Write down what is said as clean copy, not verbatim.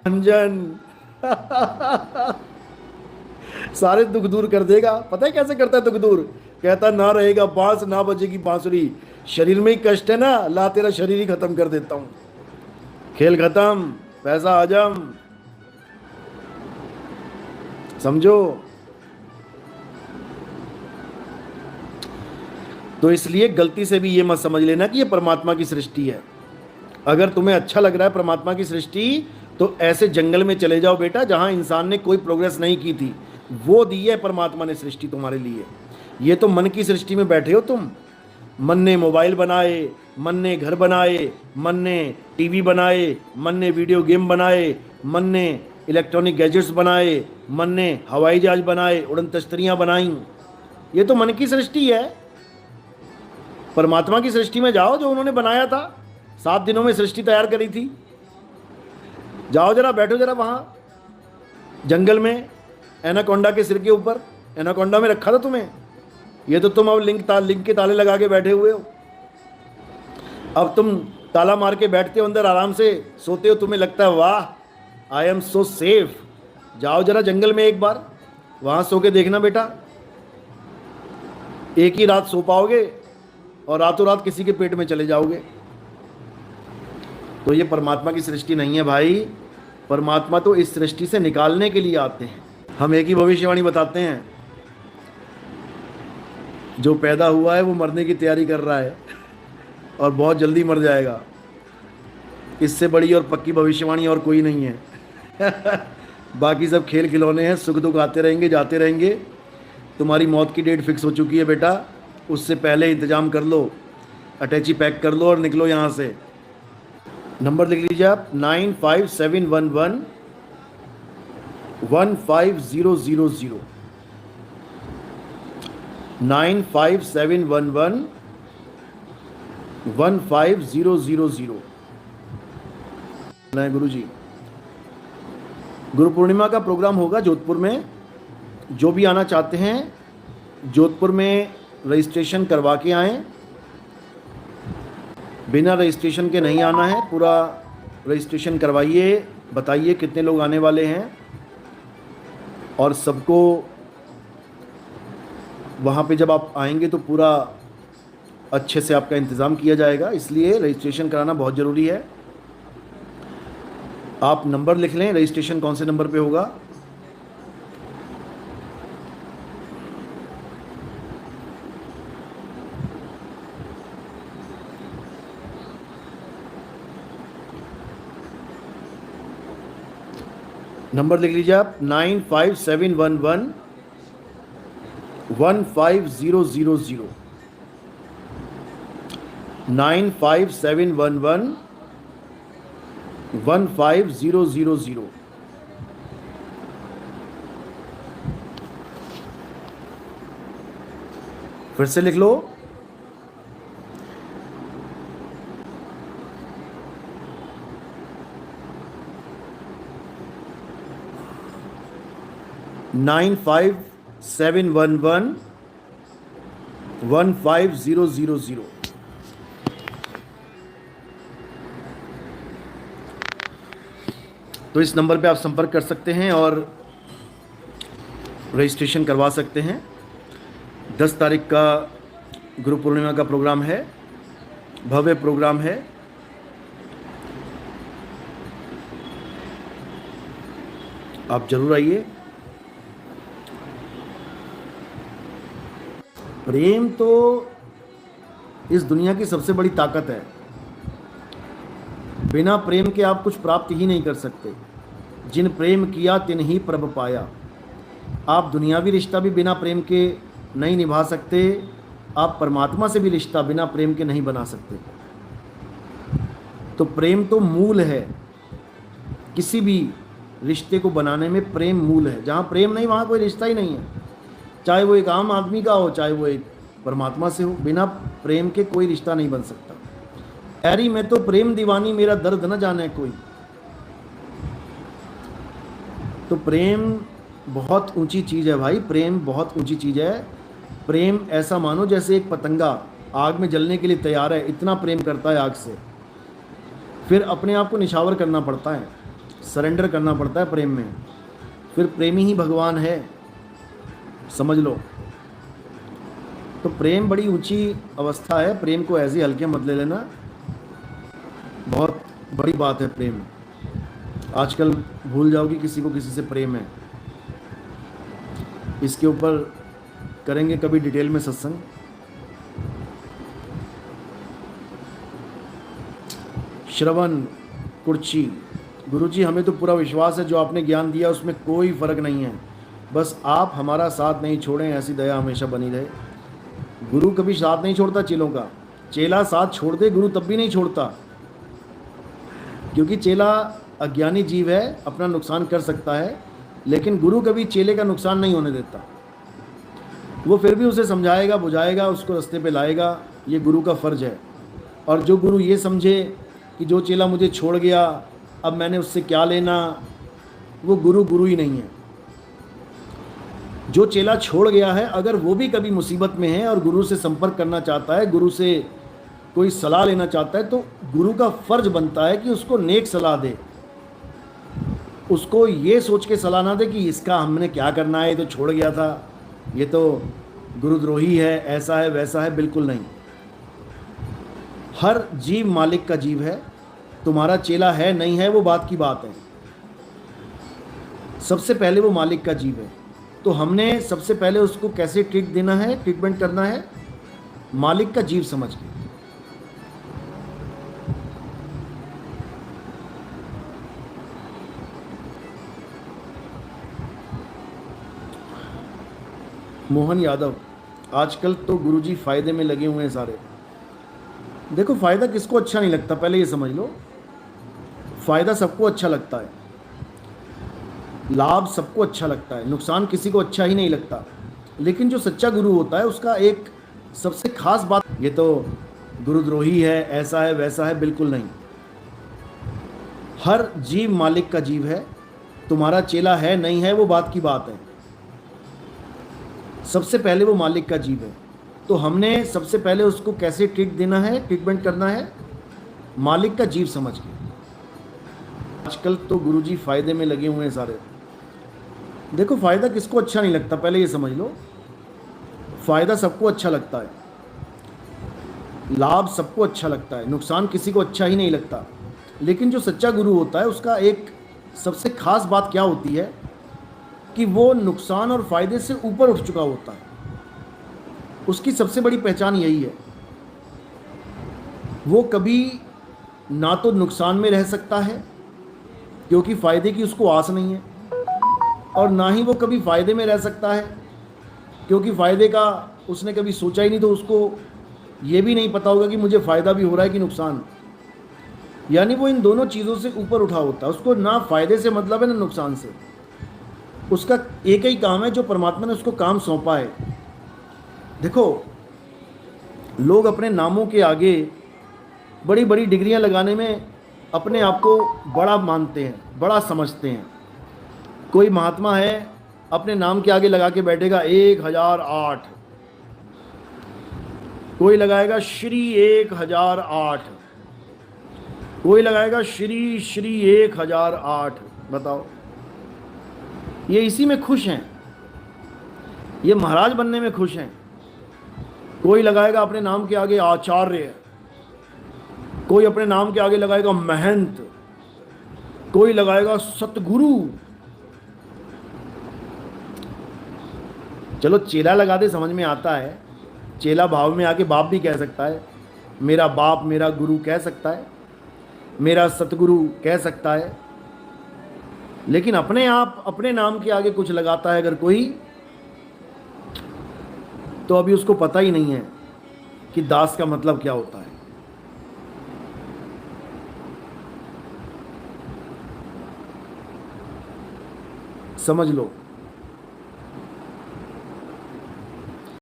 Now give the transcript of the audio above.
अंजन सारे दुख दूर कर देगा। पता है कैसे करता है दुख दूर? कहता ना रहेगा बांस ना बजेगी बांसुरी, शरीर में ही कष्ट है ना, ला तेरा शरीर ही खत्म कर देता हूं, खेल खत्म, पैसा हजम। समझो? तो इसलिए गलती से भी ये मत समझ लेना कि ये परमात्मा की सृष्टि है। अगर तुम्हें अच्छा लग रहा है परमात्मा की सृष्टि, तो ऐसे जंगल में चले जाओ बेटा जहां इंसान ने कोई प्रोग्रेस नहीं की थी, वो दी है परमात्मा ने सृष्टि तुम्हारे लिए। ये तो मन की सृष्टि में बैठे हो तुम। मन ने मोबाइल बनाए, मन ने घर बनाए, मन ने टीवी बनाए, मन ने वीडियो गेम बनाए, मन ने इलेक्ट्रॉनिक गैजेट्स बनाए, मन ने हवाई जहाज बनाए, उड़न तश्तरियां बनाई। ये तो मन की सृष्टि है। परमात्मा की सृष्टि में जाओ जो उन्होंने बनाया था, 7 दिनों में सृष्टि तैयार करी थी। जाओ जरा, बैठो जरा वहां जंगल में, एनाकोंडा के सिर के ऊपर। एनाकोंडा में रखा था तुम्हें, ये तो तुम अब लिंक के ताले लगा के बैठे हुए हो। अब तुम ताला मार के बैठते हो अंदर, आराम से सोते हो, तुम्हें लगता है वाह आई एम सो सेफ। जाओ जरा जंगल में एक बार, वहां सो के देखना बेटा, एक ही रात सो पाओगे और रातों रात किसी के पेट में चले जाओगे। तो ये परमात्मा की सृष्टि नहीं है भाई। परमात्मा तो इस सृष्टि से निकालने के लिए आते हैं। हम एक ही भविष्यवाणी बताते हैं, जो पैदा हुआ है वो मरने की तैयारी कर रहा है और बहुत जल्दी मर जाएगा। इससे बड़ी और पक्की भविष्यवाणी और कोई नहीं है। बाकी सब खेल खिलौने हैं, सुख दुख आते रहेंगे जाते रहेंगे। तुम्हारी मौत की डेट फिक्स हो चुकी है बेटा, उससे पहले इंतजाम कर लो, अटैची पैक कर लो और निकलो यहाँ से। नंबर लिख लीजिए आप, 95711 15000, 95711 15000। गुरु जी, गुरु पूर्णिमा का प्रोग्राम होगा जोधपुर में। जो भी आना चाहते हैं जोधपुर में रजिस्ट्रेशन करवा के आएँ, बिना रजिस्ट्रेशन के नहीं आना है। पूरा रजिस्ट्रेशन करवाइए, बताइए कितने लोग आने वाले हैं, और सबको वहाँ पे जब आप आएंगे तो पूरा अच्छे से आपका इंतज़ाम किया जाएगा। इसलिए रजिस्ट्रेशन कराना बहुत ज़रूरी है। आप नंबर लिख लें, रजिस्ट्रेशन कौन से नंबर पे होगा। नंबर लिख लीजिए आप, 95711 15000, 95711 15000। फिर से लिख लो, 95711 15000। तो इस नंबर पे आप संपर्क कर सकते हैं और रजिस्ट्रेशन करवा सकते हैं। 10 तारीख का गुरु पूर्णिमा का प्रोग्राम है, भव्य प्रोग्राम है। आप जरूर आइए। प्रेम तो इस दुनिया की सबसे बड़ी ताकत है। बिना प्रेम के आप कुछ प्राप्त ही नहीं कर सकते। जिन प्रेम किया तिन ही प्रभ पाया। आप दुनियावी रिश्ता भी बिना प्रेम के नहीं निभा सकते, आप परमात्मा से भी रिश्ता बिना प्रेम के नहीं बना सकते। तो प्रेम तो मूल है, किसी भी रिश्ते को बनाने में प्रेम मूल है। जहाँ प्रेम नहीं वहाँ कोई रिश्ता ही नहीं है, चाहे वो एक आम आदमी का हो चाहे वो एक परमात्मा से हो। बिना प्रेम के कोई रिश्ता नहीं बन सकता। ऐरी में तो प्रेम दीवानी मेरा दर्द न जाने कोई। तो प्रेम बहुत ऊंची चीज़ है भाई, प्रेम बहुत ऊंची चीज़ है। प्रेम ऐसा मानो जैसे एक पतंगा आग में जलने के लिए तैयार है, इतना प्रेम करता है आग से। फिर अपने आप को निछावर करना पड़ता है। सरेंडर करना पड़ता है प्रेम में, फिर प्रेमी ही भगवान है, समझ लो। तो प्रेम बड़ी ऊंची अवस्था है, प्रेम को ऐसे हल्के मत ले लेना, बहुत बड़ी बात है प्रेम। आजकल भूल जाओ कि किसी को किसी से प्रेम है। इसके ऊपर करेंगे कभी डिटेल में सत्संग। श्रवण कुर्ची, गुरुजी हमें तो पूरा विश्वास है जो आपने ज्ञान दिया उसमें कोई फर्क नहीं है, बस आप हमारा साथ नहीं छोड़ें, ऐसी दया हमेशा बनी रहे। गुरु कभी साथ नहीं छोड़ता चेलों का, चेला साथ छोड़ दे गुरु तब भी नहीं छोड़ता, क्योंकि चेला अज्ञानी जीव है, अपना नुकसान कर सकता है, लेकिन गुरु कभी चेले का नुकसान नहीं होने देता। वो फिर भी उसे समझाएगा, बुझाएगा, उसको रास्ते पे लाएगा, ये गुरु का फ़र्ज है। और जो गुरु ये समझे कि जो चेला मुझे छोड़ गया अब मैंने उससे क्या लेना, वो गुरु गुरु ही नहीं है। जो चेला छोड़ गया है अगर वो भी कभी मुसीबत में है और गुरु से संपर्क करना चाहता है, गुरु से कोई सलाह लेना चाहता है, तो गुरु का फर्ज बनता है कि उसको नेक सलाह दे, उसको ये सोच के सलाह ना दे कि इसका हमने क्या करना है, ये तो छोड़ गया था, ये तो गुरुद्रोही है, ऐसा है वैसा है, बिल्कुल नहीं। हर जीव मालिक का जीव है, तुम्हारा चेला है नहीं है वो बात की बात है, सबसे पहले वो मालिक का जीव है। तो हमने सबसे पहले उसको कैसे ट्रीट देना है, ट्रीटमेंट करना है, मालिक का जीव समझ के। मोहन यादव, आजकल तो गुरुजी फायदे में लगे हुए हैं सारे। देखो फ़ायदा किसको अच्छा नहीं लगता, पहले ये समझ लो। फ़ायदा सबको अच्छा लगता है, लाभ सबको अच्छा लगता है, नुकसान किसी को अच्छा ही नहीं लगता। लेकिन जो सच्चा गुरु होता है उसका एक सबसे खास बात, ये तो गुरुद्रोही है, ऐसा है वैसा है, बिल्कुल नहीं। हर जीव मालिक का जीव है, तुम्हारा चेला है नहीं है वो बात की बात है, सबसे पहले वो मालिक का जीव है। तो हमने सबसे पहले उसको कैसे ट्रीट देना है, ट्रीटमेंट करना है, मालिक का जीव समझ के। आजकल तो गुरुजी फायदे में लगे हुए हैं सारे। देखो फ़ायदा किसको अच्छा नहीं लगता, पहले ये समझ लो। फ़ायदा सबको अच्छा लगता है, लाभ सबको अच्छा लगता है, नुकसान किसी को अच्छा ही नहीं लगता। लेकिन जो सच्चा गुरु होता है उसका एक सबसे खास बात क्या होती है कि वो नुकसान और फ़ायदे से ऊपर उठ चुका होता है। उसकी सबसे बड़ी पहचान यही है, वो कभी ना तो नुकसान में रह सकता है क्योंकि फ़ायदे की उसको आस नहीं है, और ना ही वो कभी फ़ायदे में रह सकता है क्योंकि फ़ायदे का उसने कभी सोचा ही नहीं, तो उसको ये भी नहीं पता होगा कि मुझे फ़ायदा भी हो रहा है कि नुकसान। यानी वो इन दोनों चीज़ों से ऊपर उठा होता है, उसको ना फ़ायदे से मतलब है ना नुकसान से। उसका एक ही काम है जो परमात्मा ने उसको काम सौंपा है। देखो लोग अपने नामों के आगे बड़ी बड़ी डिग्रियां लगाने में अपने आप को बड़ा मानते हैं, बड़ा समझते हैं। कोई महात्मा है अपने नाम के आगे लगा के बैठेगा 1008, कोई लगाएगा श्री 1008, कोई लगाएगा श्री श्री 1008। बताओ, ये इसी में खुश हैं, ये महाराज बनने में खुश हैं। कोई लगाएगा अपने नाम के आगे आचार्य, कोई अपने नाम के आगे लगाएगा महंत, कोई लगाएगा सतगुरु। चलो चेला लगा दे, समझ में आता है, चेला भाव में आके बाप भी कह सकता है, मेरा बाप मेरा गुरु कह सकता है, मेरा सतगुरु कह सकता है। लेकिन अपने आप अपने नाम के आगे कुछ लगाता है अगर कोई, तो अभी उसको पता ही नहीं है कि दास का मतलब क्या होता है। समझ लो।